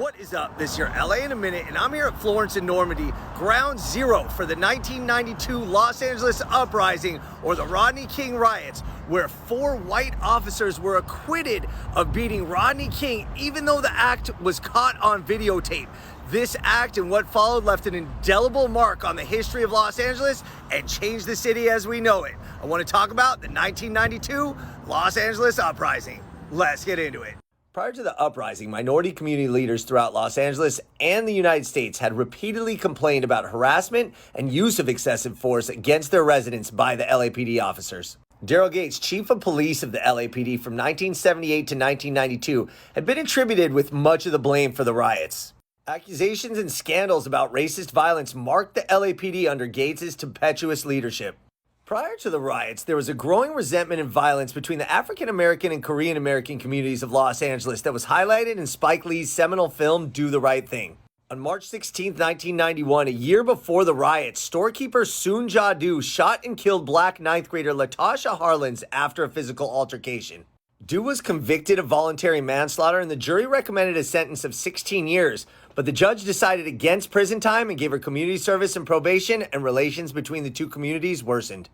What is up? This is your LA in a minute, and I'm here at Florence in Normandy, ground zero for the 1992 Los Angeles Uprising, or the Rodney King Riots, where 4 white officers were acquitted of beating Rodney King, even though the act was caught on videotape. This act and what followed left an indelible mark on the history of Los Angeles and changed the city as we know it. I want to talk about the 1992 Los Angeles Uprising. Let's get into it. Prior to the uprising, minority community leaders throughout Los Angeles and the United States had repeatedly complained about harassment and use of excessive force against their residents by the LAPD officers. Daryl Gates, chief of police of the LAPD from 1978 to 1992, had been attributed with much of the blame for the riots. Accusations and scandals about racist violence marked the LAPD under Gates' tempestuous leadership. Prior to the riots, there was a growing resentment and violence between the African American and Korean American communities of Los Angeles that was highlighted in Spike Lee's seminal film, Do the Right Thing. On March 16, 1991, a year before the riots, storekeeper Soon Ja-do shot and killed black 9th grader Latasha Harlins after a physical altercation. Do was convicted of voluntary manslaughter, and the jury recommended a sentence of 16 years, but the judge decided against prison time and gave her community service and probation, and relations between the two communities worsened.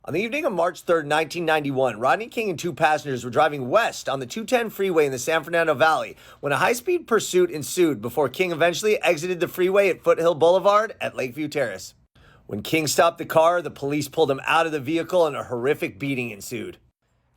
On the evening of March 3, 1991, Rodney King and 2 passengers were driving west on the 210 freeway in the San Fernando Valley when a high-speed pursuit ensued before King eventually exited the freeway at Foothill Boulevard at Lakeview Terrace. When King stopped the car, the police pulled him out of the vehicle and a horrific beating ensued.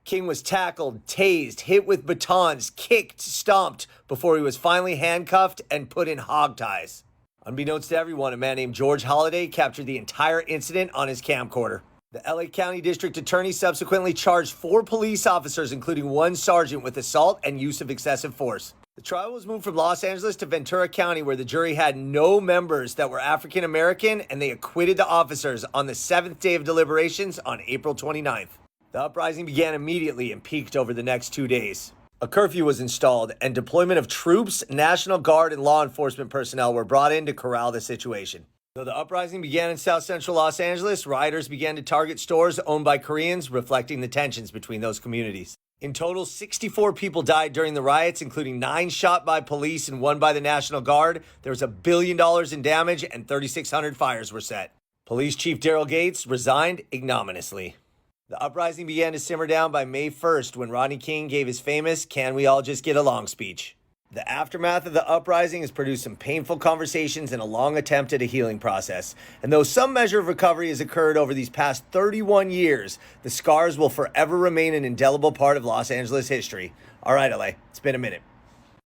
King was tackled, tased, hit with batons, kicked, stomped before he was finally handcuffed and put in hog ties. Unbeknownst to everyone, a man named George Holliday captured the entire incident on his camcorder. The LA County District Attorney subsequently charged 4 police officers, including 1 sergeant, with assault and use of excessive force. The trial was moved from Los Angeles to Ventura County, where the jury had no members that were African American, and they acquitted the officers on the 7th day of deliberations on April 29th. The uprising began immediately and peaked over the next 2 days. A curfew was installed, and deployment of troops, National Guard, and law enforcement personnel were brought in to corral the situation. Though the uprising began in South Central Los Angeles, rioters began to target stores owned by Koreans, reflecting the tensions between those communities. In total, 64 people died during the riots, including 9 shot by police and 1 by the National Guard. There was $1 billion in damage, and 3,600 fires were set. Police Chief Daryl Gates resigned ignominiously. The uprising began to simmer down by May 1st when Rodney King gave his famous "Can we all just get along" speech. The aftermath of the uprising has produced some painful conversations and a long attempt at a healing process. And though some measure of recovery has occurred over these past 31 years, the scars will forever remain an indelible part of Los Angeles history. All right, LA, it's been a minute.